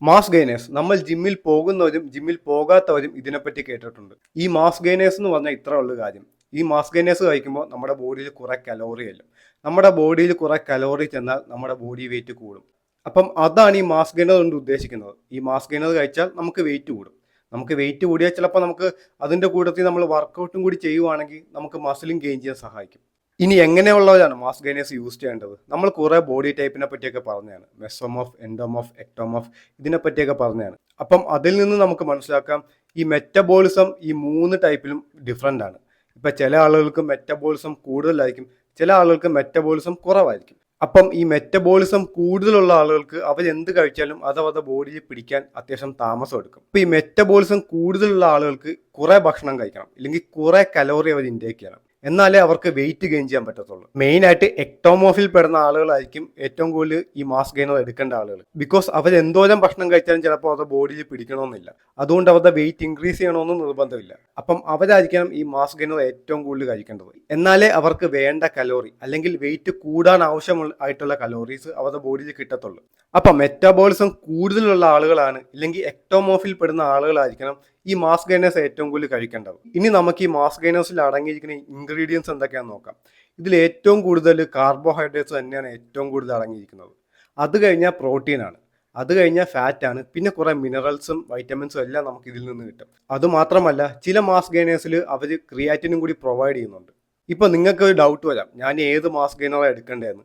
Mass gainers നമ്മൾ ജിമ്മിൽ പോകുന്നവരും ജിമ്മിൽ പോകാത്തവരും ഇതിനെപ്പറ്റി കേട്ടിട്ടുണ്ട്. ഈ മാസ് ഗെയിനേഴ്സ് എന്ന് പറഞ്ഞാൽ ഇത്ര ഉള്ള കാര്യം. ഈ മാസ് ഗെയിനേഴ്സ് കഴിക്കുമ്പോൾ നമ്മുടെ ബോഡിയിൽ കുറെ കലോറി ചെല്ലും. നമ്മുടെ ബോഡിയിൽ കുറെ കലോറി ചെന്നാൽ നമ്മുടെ ബോഡി വെയിറ്റ് കൂടും. അപ്പം അതാണ് ഈ മാസ് ഗെയിനർ കൊണ്ട് ഉദ്ദേശിക്കുന്നത്. ഈ മാസ് ഗെയിനർ കഴിച്ചാൽ നമുക്ക് വെയിറ്റ് കൂടും. നമുക്ക് വെയിറ്റ് കൂടിയാൽ ചിലപ്പോൾ നമുക്ക് അതിൻ്റെ കൂട്ടത്തിൽ നമ്മൾ വർക്കൗട്ടും കൂടി ചെയ്യുവാണെങ്കിൽ നമുക്ക് മസിലും ഗെയിൻ ചെയ്യാൻ സഹായിക്കും. ഇനി എങ്ങനെയുള്ളവരാണ് മാസ് ഗെയിനേഴ്സ് യൂസ് ചെയ്യേണ്ടത്? നമ്മൾ കുറേ ബോഡി ടൈപ്പിനെ പറ്റിയൊക്കെ പറഞ്ഞതാണ്. മെസോമോഫ്, എൻഡോമോഫ്, എക്ടോമോഫ്, ഇതിനെ പറ്റിയൊക്കെ പറഞ്ഞതാണ്. അപ്പം അതിൽ നിന്ന് നമുക്ക് മനസ്സിലാക്കാം ഈ മെറ്റബോളിസം ഈ 3 ടൈപ്പിലും ഡിഫറെൻ്റ് ആണ്. ഇപ്പം ചില ആളുകൾക്ക് മെറ്റബോളിസം കൂടുതലായിരിക്കും, ചില ആളുകൾക്ക് മെറ്റബോളിസം കുറവായിരിക്കും. അപ്പം ഈ മെറ്റബോളിസം കൂടുതലുള്ള ആളുകൾക്ക് അവരെന്ത് കഴിച്ചാലും അത് അവരുടെ ബോഡിയിൽ പിടിക്കാൻ അത്യാവശ്യം താമസം എടുക്കും. ഇപ്പം ഈ മെറ്റബോളിസം കൂടുതലുള്ള ആളുകൾക്ക് കുറേ ഭക്ഷണം കഴിക്കണം, ഇല്ലെങ്കിൽ കുറേ കലോറി അവർ ഇൻടേക്ക് ചെയ്യണം, എന്നാലേ അവർക്ക് വെയിറ്റ് ഗെയിൻ ചെയ്യാൻ പറ്റത്തുള്ളൂ. മെയിനായിട്ട് എക്ടോമോഫിൽ പെടുന്ന ആളുകളായിരിക്കും ഏറ്റവും കൂടുതൽ ഈ മാസ് ഗെയിനർ എടുക്കേണ്ട ആളുകൾ. ബിക്കോസ് അവർ എന്തോരം ഭക്ഷണം കഴിച്ചാലും ചിലപ്പോൾ അവരുടെ ബോഡിയിൽ പിടിക്കണമെന്നില്ല, അതുകൊണ്ട് അവരുടെ വെയിറ്റ് ഇൻക്രീസ് ചെയ്യണമെന്നും നിർബന്ധമില്ല. അപ്പം അവരായിരിക്കണം ഈ മാസ് ഗെയിനർ ഏറ്റവും കൂടുതൽ കഴിക്കേണ്ടത്. എന്നാലേ അവർക്ക് വേണ്ട കലോറി അല്ലെങ്കിൽ വെയിറ്റ് കൂടാൻ ആവശ്യമായിട്ടുള്ള കലോറീസ് അവരുടെ ബോഡിയിൽ കിട്ടത്തുള്ളൂ. അപ്പം മെറ്റാബോളിസം കൂടുതലുള്ള ആളുകളാണ് ഇല്ലെങ്കിൽ എക്ടോമോഫിൽ പെടുന്ന ആളുകളായിരിക്കണം ഈ മാസ് ഗെയിനേഴ്സ് ഏറ്റവും കൂടുതൽ കഴിക്കേണ്ടത്. ഇനി നമുക്ക് ഈ മാസ് ഗെയിനേഴ്സിൽ അടങ്ങിയിരിക്കുന്ന ഇൻഗ്രീഡിയൻസ് എന്തൊക്കെയാണെന്ന് നോക്കാം. ഇതിൽ ഏറ്റവും കൂടുതൽ കാർബോഹൈഡ്രേറ്റ്സ് തന്നെയാണ് ഏറ്റവും കൂടുതൽ അടങ്ങിയിരിക്കുന്നത്. അത് കഴിഞ്ഞാൽ പ്രോട്ടീനാണ്, അത് കഴിഞ്ഞാൽ ഫാറ്റാണ്, പിന്നെ കുറേ മിനറൽസും വൈറ്റമിൻസും എല്ലാം നമുക്ക് ഇതിൽ നിന്ന് കിട്ടും. അതുമാത്രമല്ല ചില മാസ് ഗെയിനേഴ്സിൽ അവർ ക്രിയാറ്റിനും കൂടി പ്രൊവൈഡ് ചെയ്യുന്നുണ്ട്. ഇപ്പം നിങ്ങൾക്ക് ഒരു ഡൗട്ട് വരാം, ഞാൻ ഏത് മാസ് ഗെയിനറാണ് എടുക്കേണ്ടതെന്ന്.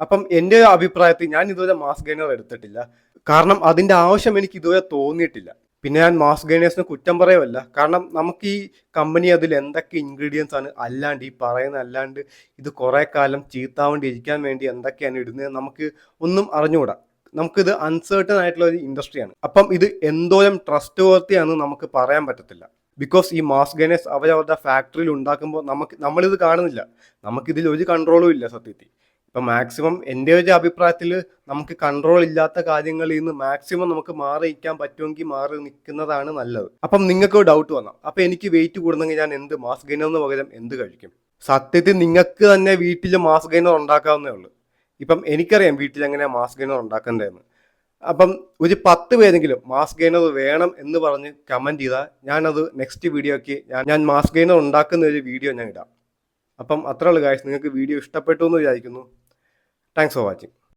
അപ്പം എൻ്റെ അഭിപ്രായത്തിൽ ഞാൻ ഇതുവരെ മാസ് ഗെയിനർ എടുത്തിട്ടില്ല, കാരണം അതിൻ്റെ ആവശ്യം എനിക്ക് ഇതുവരെ തോന്നിയിട്ടില്ല. പിന്നെ ഞാൻ മാസ് ഗെയിനേഴ്സിന് കുറ്റം പറയുമല്ല, കാരണം നമുക്ക് ഈ കമ്പനി അതിൽ എന്തൊക്കെ ഇൻഗ്രീഡിയൻസ് ആണ് അല്ലാണ്ട് ഈ പറയുന്ന അല്ലാണ്ട് ഇത് കുറേ കാലം ചീത്താവേണ്ടി ഇരിക്കാൻ വേണ്ടി എന്തൊക്കെയാണ് ഇടുന്നത് നമുക്ക് ഒന്നും അറിഞ്ഞുകൂടാ. നമുക്കിത് അൺസേർട്ടൺ ആയിട്ടുള്ള ഒരു ഇൻഡസ്ട്രിയാണ്. അപ്പം ഇത് എന്തോരം ട്രസ്റ്റ് വർത്തിയാണെന്ന് നമുക്ക് പറയാൻ പറ്റത്തില്ല. ബിക്കോസ് ഈ മാസ് ഗെയിനേഴ്സ് അവരവരുടെ ഫാക്ടറിയിൽ ഉണ്ടാക്കുമ്പോൾ നമ്മളിത് കാണുന്നില്ല, നമുക്കിതിൽ ഒരു കൺട്രോളും ഇല്ല സത്യത്തിൽ. ഇപ്പം മാക്സിമം എൻ്റെ ഒരു അഭിപ്രായത്തിൽ നമുക്ക് കൺട്രോൾ ഇല്ലാത്ത കാര്യങ്ങളിൽ നിന്ന് മാക്സിമം നമുക്ക് മാറി നിൽക്കാൻ പറ്റുമെങ്കിൽ മാറി നിൽക്കുന്നതാണ് നല്ലത്. അപ്പം നിങ്ങൾക്ക് ഡൗട്ട് വന്നാം, അപ്പം എനിക്ക് വെയിറ്റ് കൂടുന്നെങ്കിൽ ഞാൻ എന്ത് മാസ് ഗെയിനറിന് പകരം എന്ത് കഴിക്കും? സത്യത്തിൽ നിങ്ങൾക്ക് തന്നെ വീട്ടിൽ മാസ് ഗെയിനർ ഉണ്ടാക്കാവുന്നേ ഉള്ളൂ. ഇപ്പം എനിക്കറിയാം വീട്ടിൽ എങ്ങനെയാണ് മാസ് ഗെയിനർ ഉണ്ടാക്കേണ്ടതെന്ന്. അപ്പം ഒരു 10 പേരെങ്കിലും മാസ് ഗെയിനർ വേണം എന്ന് പറഞ്ഞ് കമൻറ്റ് ചെയ്താൽ ഞാനത് നെക്സ്റ്റ് വീഡിയോയ്ക്ക് ഞാൻ മാസ് ഗെയിനർ ഉണ്ടാക്കുന്ന ഒരു വീഡിയോ ഞാൻ ഇടാം. അപ്പം അത്രയുള്ളൂ ഗായ്സ്. നിങ്ങൾക്ക് വീഡിയോ ഇഷ്ടപ്പെട്ടു എന്ന് വിചാരിക്കുന്നു. Thanks for watching.